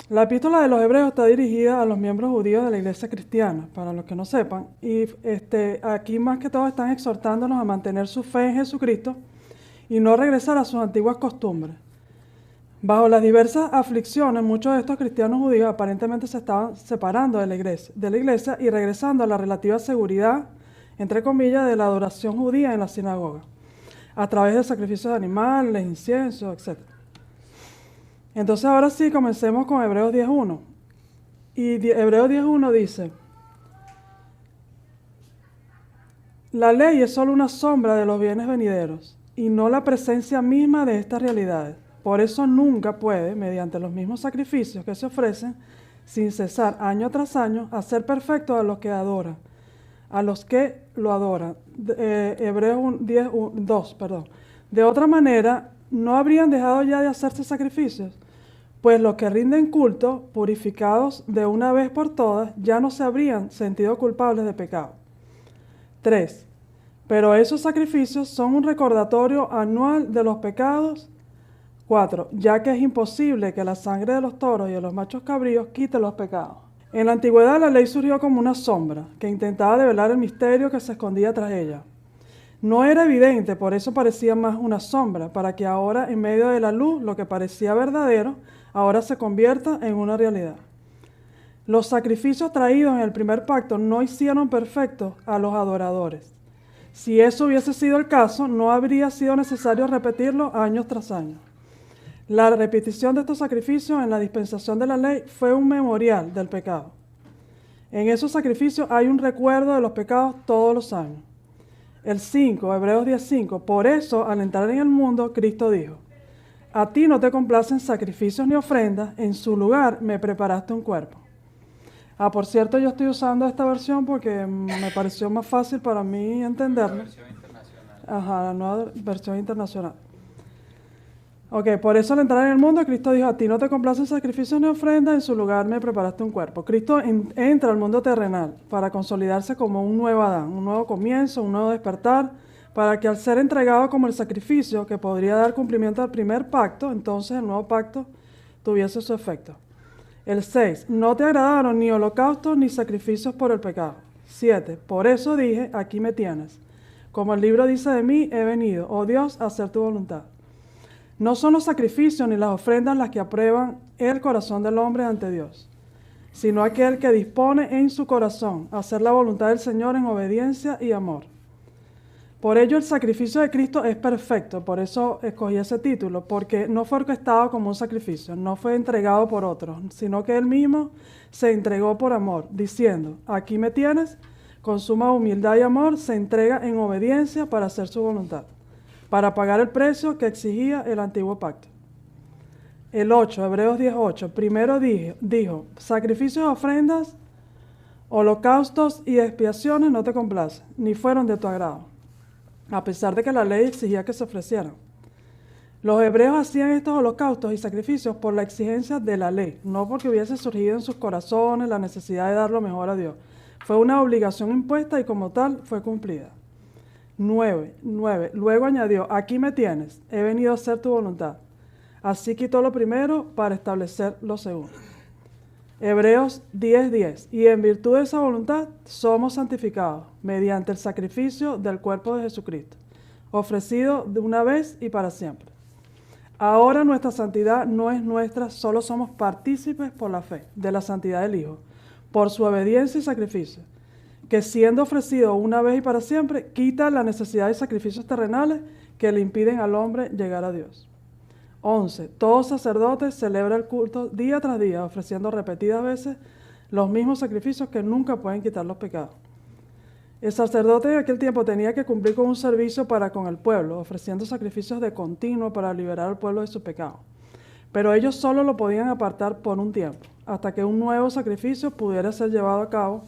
La epístola de los Hebreos está dirigida a los miembros judíos de la iglesia cristiana, para los que no sepan, y aquí más que todo están exhortándonos a mantener su fe en Jesucristo y no regresar a sus antiguas costumbres. Bajo las diversas aflicciones, muchos de estos cristianos judíos aparentemente se estaban separando de la iglesia y regresando a la relativa seguridad, entre comillas, de la adoración judía en la sinagoga, a través de sacrificios de animales, incienso, etc. Entonces ahora sí, comencemos con Hebreos 10.1. Y Hebreos 10.1 dice: la ley es solo una sombra de los bienes venideros y no la presencia misma de estas realidades. Por eso nunca puede, mediante los mismos sacrificios que se ofrecen, sin cesar año tras año, hacer perfectos a los que adoran, a los que lo adoran. Hebreos 10.2, perdón. De otra manera, no habrían dejado ya de hacerse sacrificios, pues los que rinden culto, purificados de una vez por todas, ya no se habrían sentido culpables de pecado. 3. Pero esos sacrificios son un recordatorio anual de los pecados. 4. Ya que es imposible que la sangre de los toros y de los machos cabríos quite los pecados. En la antigüedad la ley surgió como una sombra que intentaba develar el misterio que se escondía tras ella. No era evidente, por eso parecía más una sombra, para que ahora, en medio de la luz, lo que parecía verdadero, ahora se convierta en una realidad. Los sacrificios traídos en el primer pacto no hicieron perfectos a los adoradores. Si eso hubiese sido el caso, no habría sido necesario repetirlo año tras año. La repetición de estos sacrificios en la dispensación de la ley fue un memorial del pecado. En esos sacrificios hay un recuerdo de los pecados todos los años. El 5, Hebreos 10.5, por eso al entrar en el mundo, Cristo dijo: a ti no te complacen sacrificios ni ofrendas, en su lugar me preparaste un cuerpo. Por cierto, yo estoy usando esta versión porque me pareció más fácil para mí entenderlo. La versión internacional. Ajá, la nueva versión internacional. Ok, por eso al entrar en el mundo, Cristo dijo: a ti no te complacen sacrificios ni ofrendas, en su lugar me preparaste un cuerpo. Cristo entra al mundo terrenal para consolidarse como un nuevo Adán, un nuevo comienzo, un nuevo despertar, para que al ser entregado como el sacrificio que podría dar cumplimiento al primer pacto, entonces el nuevo pacto tuviese su efecto. El 6, no te agradaron ni holocaustos ni sacrificios por el pecado. 7, por eso dije: aquí me tienes. Como el libro dice de mí, he venido, oh Dios, a hacer tu voluntad. No son los sacrificios ni las ofrendas las que aprueban el corazón del hombre ante Dios, sino aquel que dispone en su corazón a hacer la voluntad del Señor en obediencia y amor. Por ello el sacrificio de Cristo es perfecto, por eso escogí ese título, porque no fue orquestado como un sacrificio, no fue entregado por otros, sino que Él mismo se entregó por amor, diciendo: aquí me tienes. Con suma humildad y amor se entrega en obediencia para hacer su voluntad, para pagar el precio que exigía el antiguo pacto. El 8, Hebreos 10.8, primero dijo: sacrificios, ofrendas, holocaustos y expiaciones no te complacen, ni fueron de tu agrado, a pesar de que la ley exigía que se ofrecieran. Los hebreos hacían estos holocaustos y sacrificios por la exigencia de la ley, no porque hubiese surgido en sus corazones la necesidad de dar lo mejor a Dios. Fue una obligación impuesta y como tal fue cumplida. 9. Luego añadió: aquí me tienes, he venido a hacer tu voluntad. Así quitó lo primero para establecer lo segundo. Hebreos 10.10. Y en virtud de esa voluntad somos santificados mediante el sacrificio del cuerpo de Jesucristo, ofrecido de una vez y para siempre. Ahora nuestra santidad no es nuestra, solo somos partícipes por la fe de la santidad del Hijo, por su obediencia y sacrificio, que siendo ofrecido una vez y para siempre, quita la necesidad de sacrificios terrenales que le impiden al hombre llegar a Dios. 11. Todo sacerdote celebra el culto día tras día, ofreciendo repetidas veces los mismos sacrificios que nunca pueden quitar los pecados. El sacerdote en aquel tiempo tenía que cumplir con un servicio para con el pueblo, ofreciendo sacrificios de continuo para liberar al pueblo de su pecado. Pero ellos solo lo podían apartar por un tiempo, hasta que un nuevo sacrificio pudiera ser llevado a cabo.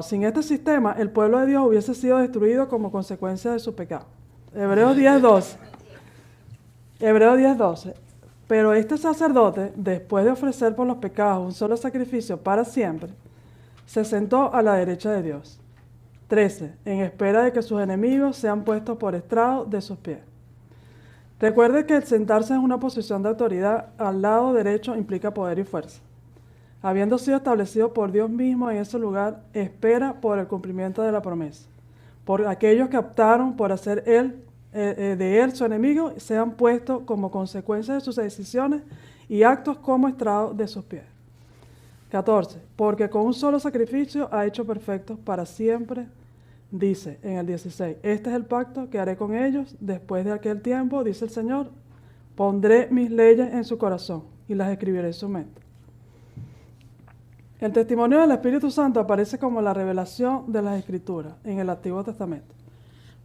Sin este sistema, el pueblo de Dios hubiese sido destruido como consecuencia de su pecado. Hebreos 10.12. Pero este sacerdote, después de ofrecer por los pecados un solo sacrificio para siempre, se sentó a la derecha de Dios. 13. En espera de que sus enemigos sean puestos por estrado de sus pies. Recuerde que el sentarse en una posición de autoridad al lado derecho implica poder y fuerza. Habiendo sido establecido por Dios mismo en ese lugar, espera por el cumplimiento de la promesa. Por aquellos que optaron por hacer de él su enemigo, sean puestos como consecuencia de sus decisiones y actos como estrado de sus pies. 14. Porque con un solo sacrificio ha hecho perfectos para siempre. Dice en el 16, este es el pacto que haré con ellos después de aquel tiempo, dice el Señor, pondré mis leyes en su corazón y las escribiré en su mente. El testimonio del Espíritu Santo aparece como la revelación de las Escrituras en el Antiguo Testamento,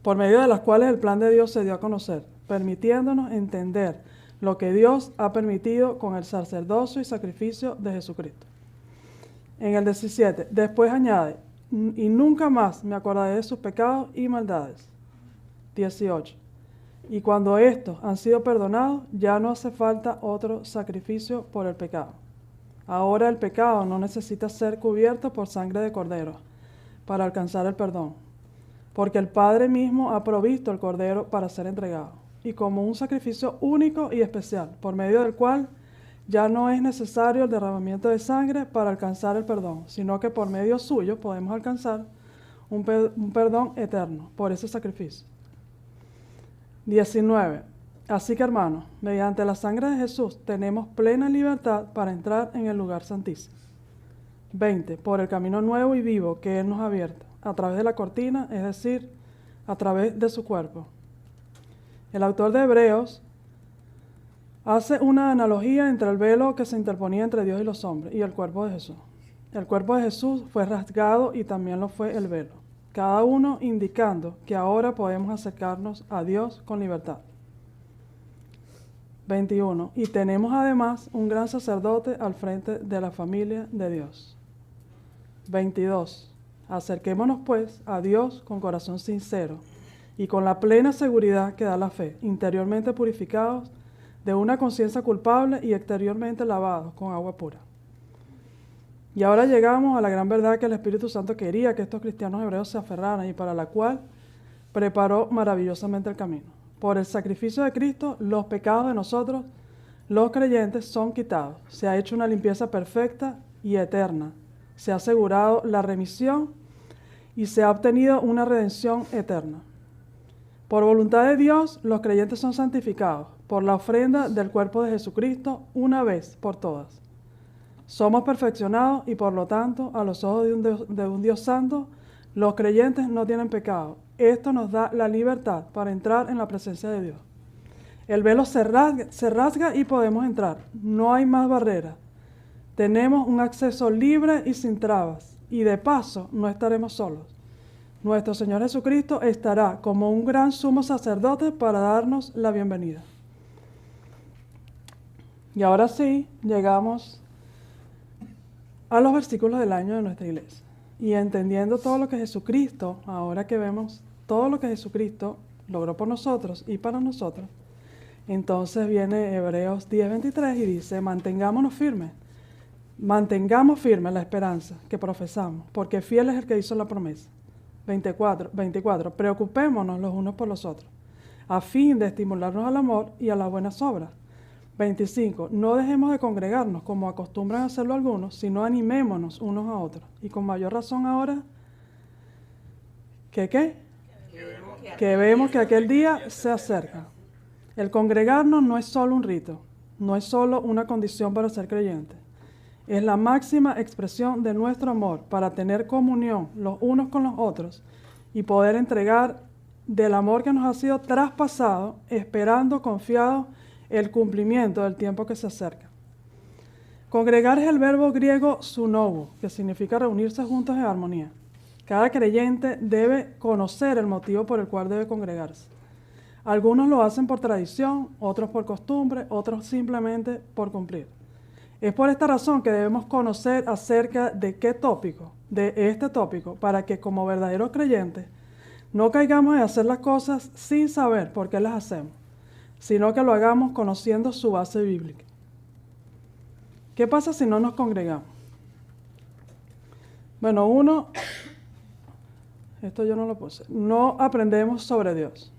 por medio de las cuales el plan de Dios se dio a conocer, permitiéndonos entender lo que Dios ha permitido con el sacerdocio y sacrificio de Jesucristo. En el 17, después añade, y nunca más me acordaré de sus pecados y maldades. 18. Y cuando estos han sido perdonados, ya no hace falta otro sacrificio por el pecado. Ahora el pecado no necesita ser cubierto por sangre de cordero para alcanzar el perdón, porque el Padre mismo ha provisto el cordero para ser entregado, y como un sacrificio único y especial, por medio del cual ya no es necesario el derramamiento de sangre para alcanzar el perdón, sino que por medio suyo podemos alcanzar un perdón eterno por ese sacrificio. 19. Así que, hermanos, mediante la sangre de Jesús tenemos plena libertad para entrar en el lugar santísimo. 20. Por el camino nuevo y vivo que Él nos ha abierto, a través de la cortina, es decir, a través de su cuerpo. El autor de Hebreos hace una analogía entre el velo que se interponía entre Dios y los hombres y el cuerpo de Jesús. El cuerpo de Jesús fue rasgado y también lo fue el velo, cada uno indicando que ahora podemos acercarnos a Dios con libertad. 21. Y tenemos además un gran sacerdote al frente de la familia de Dios. 22. Acerquémonos pues a Dios con corazón sincero y con la plena seguridad que da la fe, interiormente purificados de una conciencia culpable y exteriormente lavados con agua pura. Y ahora llegamos a la gran verdad que el Espíritu Santo quería que estos cristianos hebreos se aferraran y para la cual preparó maravillosamente el camino. Por el sacrificio de Cristo, los pecados de nosotros, los creyentes, son quitados. Se ha hecho una limpieza perfecta y eterna. Se ha asegurado la remisión y se ha obtenido una redención eterna. Por voluntad de Dios, los creyentes son santificados por la ofrenda del cuerpo de Jesucristo una vez por todas. Somos perfeccionados y por lo tanto, a los ojos de un Dios santo, los creyentes no tienen pecado. Esto nos da la libertad para entrar en la presencia de Dios. El velo se rasga y podemos entrar. No hay más barreras. Tenemos un acceso libre y sin trabas. Y de paso, no estaremos solos. Nuestro Señor Jesucristo estará como un gran sumo sacerdote para darnos la bienvenida. Y ahora sí, llegamos a los versículos del año de nuestra iglesia. Y entendiendo todo lo que Jesucristo, ahora que vemos todo lo que Jesucristo logró por nosotros y para nosotros, entonces viene Hebreos 10:23 y dice, mantengamos firme la esperanza que profesamos, porque fiel es el que hizo la promesa. 24, preocupémonos los unos por los otros, a fin de estimularnos al amor y a las buenas obras. 25, no dejemos de congregarnos como acostumbran a hacerlo algunos, sino animémonos unos a otros. Y con mayor razón ahora, que vemos que aquel día se acerca. El congregarnos no es solo un rito, no es solo una condición para ser creyente. Es la máxima expresión de nuestro amor para tener comunión los unos con los otros y poder entregar del amor que nos ha sido traspasado, esperando, confiado, el cumplimiento del tiempo que se acerca. Congregar es el verbo griego sunovo, que significa reunirse juntos en armonía. Cada creyente debe conocer el motivo por el cual debe congregarse. Algunos lo hacen por tradición, otros por costumbre, otros simplemente por cumplir. Es por esta razón que debemos conocer acerca de este tópico, para que como verdaderos creyentes no caigamos en hacer las cosas sin saber por qué las hacemos, sino que lo hagamos conociendo su base bíblica. ¿Qué pasa si no nos congregamos? Bueno, esto yo no lo puse, no aprendemos sobre Dios.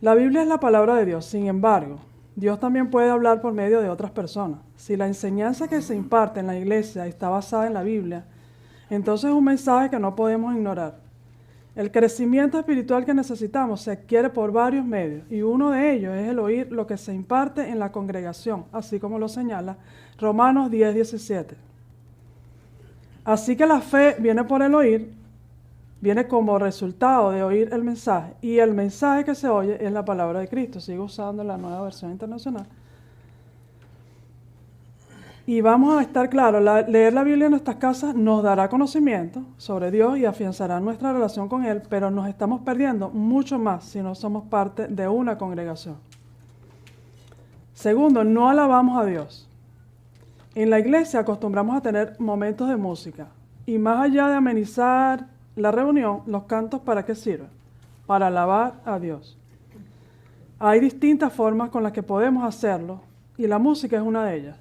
La Biblia es la palabra de Dios, sin embargo, Dios también puede hablar por medio de otras personas. Si la enseñanza que se imparte en la iglesia está basada en la Biblia, entonces es un mensaje que no podemos ignorar. El crecimiento espiritual que necesitamos se adquiere por varios medios, y uno de ellos es el oír lo que se imparte en la congregación, así como lo señala Romanos 10:17. Así que la fe viene por el oír, viene como resultado de oír el mensaje, y el mensaje que se oye es la palabra de Cristo. Sigo usando la Nueva Versión Internacional. Y vamos a estar claros, leer la Biblia en nuestras casas nos dará conocimiento sobre Dios y afianzará nuestra relación con Él, pero nos estamos perdiendo mucho más si no somos parte de una congregación. Segundo, no alabamos a Dios. En la iglesia acostumbramos a tener momentos de música, y más allá de amenizar la reunión, los cantos ¿para qué sirven? Para alabar a Dios. Hay distintas formas con las que podemos hacerlo, y la música es una de ellas.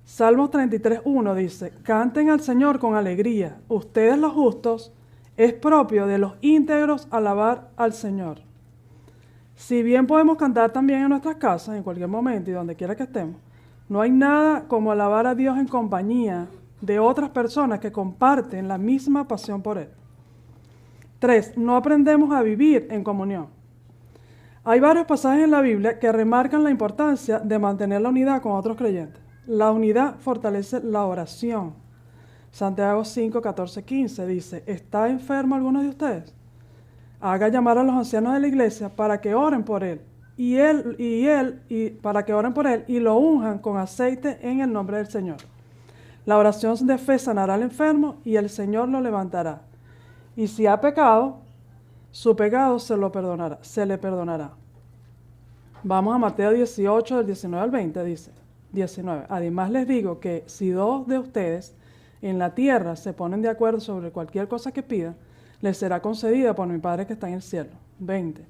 Salmos 33:1 dice: canten al Señor con alegría, ustedes los justos, es propio de los íntegros alabar al Señor. Si bien podemos cantar también en nuestras casas, en cualquier momento y donde quiera que estemos, no hay nada como alabar a Dios en compañía de otras personas que comparten la misma pasión por Él. 3. No aprendemos a vivir en comunión. Hay varios pasajes en la Biblia que remarcan la importancia de mantener la unidad con otros creyentes. La unidad fortalece la oración. Santiago 5:14-15 dice: ¿está enfermo alguno de ustedes? Haga llamar a los ancianos de la iglesia para que oren por él, para que oren por él y lo unjan con aceite en el nombre del Señor. La oración de fe sanará al enfermo y el Señor lo levantará. Y si ha pecado, su pecado se le perdonará. Vamos a Mateo 18, del 19 al 20, dice 19. Además les digo que si 2 de ustedes en la tierra se ponen de acuerdo sobre cualquier cosa que pidan, les será concedida por mi Padre que está en el cielo. 20.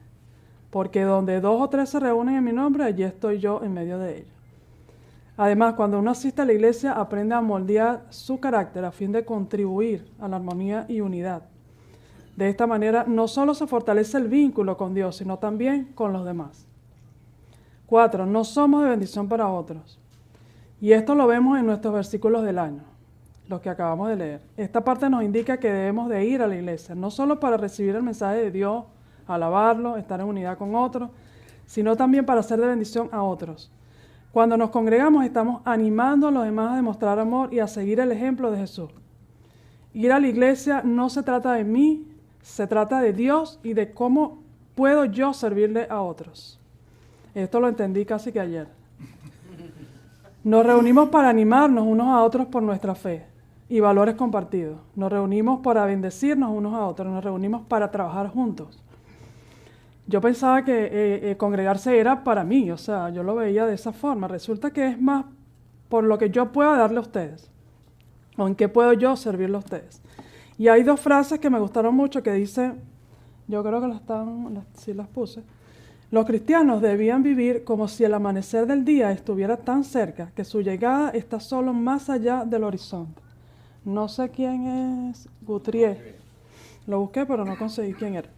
Porque donde 2 o 3 se reúnen en mi nombre, allí estoy yo en medio de ellos. Además, cuando uno asiste a la iglesia, aprende a moldear su carácter a fin de contribuir a la armonía y unidad. De esta manera, no solo se fortalece el vínculo con Dios, sino también con los demás. 4. No somos de bendición para otros. Y esto lo vemos en nuestros versículos del año, los que acabamos de leer. Esta parte nos indica que debemos de ir a la iglesia, no solo para recibir el mensaje de Dios, alabarlo, estar en unidad con otros, sino también para ser de bendición a otros. Cuando nos congregamos, estamos animando a los demás a demostrar amor y a seguir el ejemplo de Jesús. Ir a la iglesia no se trata de mí, se trata de Dios y de cómo puedo yo servirle a otros. Esto lo entendí casi que ayer. Nos reunimos para animarnos unos a otros por nuestra fe y valores compartidos. Nos reunimos para bendecirnos unos a otros, nos reunimos para trabajar juntos. Yo pensaba que congregarse era para mí, o sea, yo lo veía de esa forma. Resulta que es más por lo que yo pueda darle a ustedes, o en qué puedo yo servirle a ustedes. Y hay 2 frases que me gustaron mucho que dice, yo creo que sí las puse. Los cristianos debían vivir como si el amanecer del día estuviera tan cerca que su llegada está solo más allá del horizonte. No sé quién es Guthrie. Lo busqué, pero no conseguí quién era.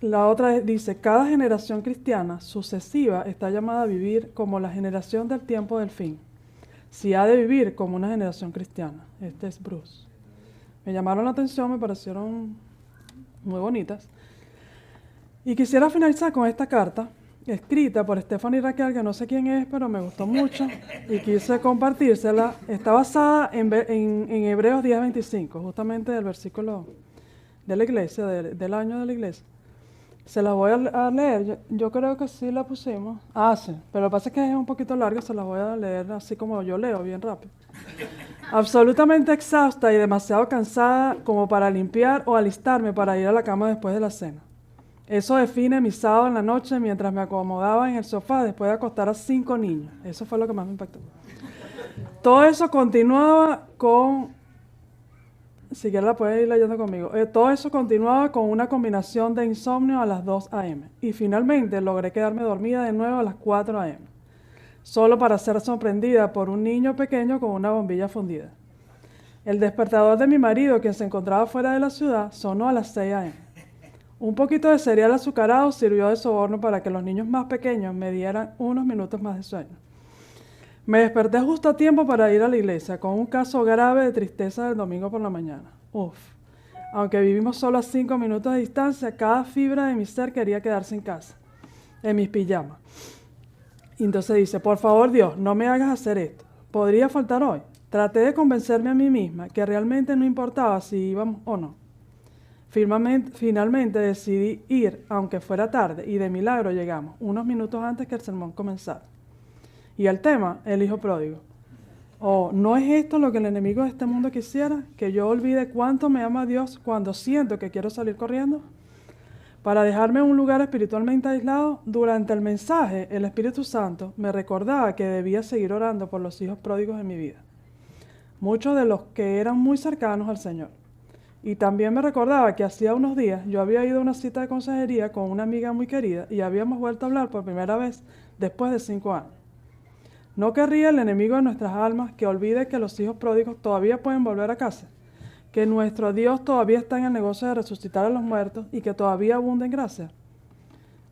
La otra dice, cada generación cristiana sucesiva está llamada a vivir como la generación del tiempo del fin. Si ha de vivir como una generación cristiana. Este es Bruce. Me llamaron la atención, me parecieron muy bonitas. Y quisiera finalizar con esta carta, escrita por Stephanie Raquel, que no sé quién es, pero me gustó mucho y quise compartírsela. Está basada en Hebreos 10:25, justamente del versículo de la iglesia, del año de la iglesia. Se las voy a leer, yo creo que sí la pusimos. Sí, pero lo que pasa es que es un poquito larga, se las voy a leer así como yo leo, bien rápido. Absolutamente exhausta y demasiado cansada como para limpiar o alistarme para ir a la cama después de la cena. Eso define mi sábado en la noche mientras me acomodaba en el sofá después de acostar a 5 niños. Eso fue lo que más me impactó. Todo eso continuaba con... Si quieres la puedes ir leyendo conmigo. Todo eso continuaba con una combinación de insomnio a las 2 a.m. Y finalmente logré quedarme dormida de nuevo a las 4 a.m. Solo para ser sorprendida por un niño pequeño con una bombilla fundida. El despertador de mi marido, quien se encontraba fuera de la ciudad, sonó a las 6 a.m. Un poquito de cereal azucarado sirvió de soborno para que los niños más pequeños me dieran unos minutos más de sueño. Me desperté justo a tiempo para ir a la iglesia, con un caso grave de tristeza del domingo por la mañana. Aunque vivimos solo a 5 minutos de distancia, cada fibra de mi ser quería quedarse en casa, en mis pijamas. Y entonces dice, por favor Dios, no me hagas hacer esto. ¿Podría faltar hoy? Traté de convencerme a mí misma que realmente no importaba si íbamos o no. Finalmente decidí ir, aunque fuera tarde, y de milagro llegamos, unos minutos antes que el sermón comenzara. Y el tema, el hijo pródigo. ¿No es esto lo que el enemigo de este mundo quisiera? ¿Que yo olvide cuánto me ama Dios cuando siento que quiero salir corriendo? Para dejarme en un lugar espiritualmente aislado, durante el mensaje, el Espíritu Santo me recordaba que debía seguir orando por los hijos pródigos en mi vida. Muchos de los que eran muy cercanos al Señor. Y también me recordaba que hacía unos días yo había ido a una cita de consejería con una amiga muy querida y habíamos vuelto a hablar por primera vez después de 5 años. ¿No querría el enemigo de nuestras almas que olvide que los hijos pródigos todavía pueden volver a casa? Que nuestro Dios todavía está en el negocio de resucitar a los muertos y que todavía abunda en gracia.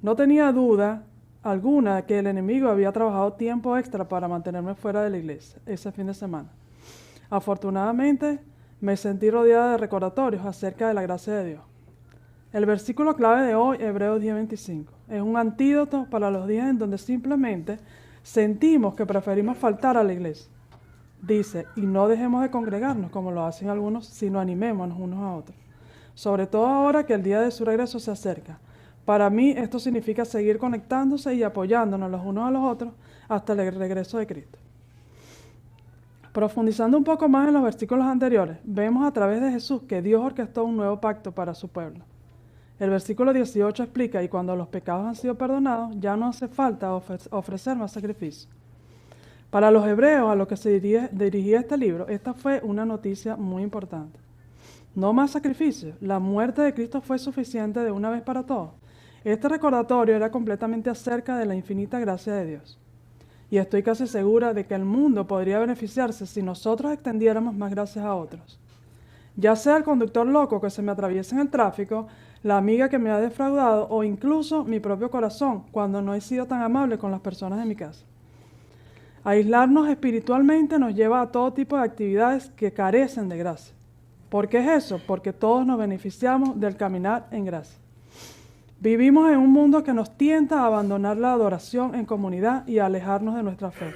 No tenía duda alguna que el enemigo había trabajado tiempo extra para mantenerme fuera de la iglesia ese fin de semana. Afortunadamente, me sentí rodeada de recordatorios acerca de la gracia de Dios. El versículo clave de hoy, Hebreos 10:25, es un antídoto para los días en donde simplemente sentimos que preferimos faltar a la iglesia. Dice, y no dejemos de congregarnos como lo hacen algunos, sino animémonos unos a otros. Sobre todo ahora que el día de su regreso se acerca. Para mí esto significa seguir conectándose y apoyándonos los unos a los otros hasta el regreso de Cristo. Profundizando un poco más en los versículos anteriores, vemos a través de Jesús que Dios orquestó un nuevo pacto para su pueblo. El versículo 18 explica, y cuando los pecados han sido perdonados, ya no hace falta ofrecer más sacrificio. Para los hebreos a los que se dirigía este libro, esta fue una noticia muy importante. No más sacrificios. La muerte de Cristo fue suficiente de una vez para todos. Este recordatorio era completamente acerca de la infinita gracia de Dios. Y estoy casi segura de que el mundo podría beneficiarse si nosotros extendiéramos más gracias a otros. Ya sea el conductor loco que se me atraviesa en el tráfico, la amiga que me ha defraudado o incluso mi propio corazón cuando no he sido tan amable con las personas de mi casa. Aislarnos espiritualmente nos lleva a todo tipo de actividades que carecen de gracia. ¿Por qué es eso? Porque todos nos beneficiamos del caminar en gracia. Vivimos en un mundo que nos tienta a abandonar la adoración en comunidad y a alejarnos de nuestra fe.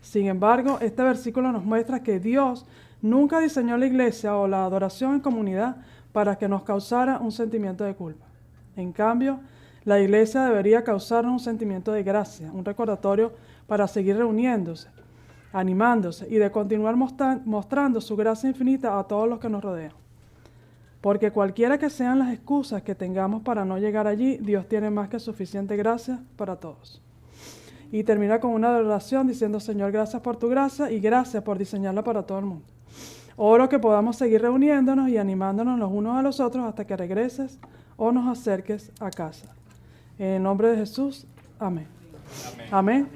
Sin embargo, este versículo nos muestra que Dios nunca diseñó la iglesia o la adoración en comunidad para que nos causara un sentimiento de culpa. En cambio, la iglesia debería causarnos un sentimiento de gracia, un recordatorio para seguir reuniéndose, animándose y de continuar mostrando su gracia infinita a todos los que nos rodean. Porque cualquiera que sean las excusas que tengamos para no llegar allí, Dios tiene más que suficiente gracia para todos. Y termina con una oración diciendo, Señor, gracias por tu gracia y gracias por diseñarla para todo el mundo. Oro que podamos seguir reuniéndonos y animándonos los unos a los otros hasta que regreses o nos acerques a casa. En el nombre de Jesús, amén. Amén.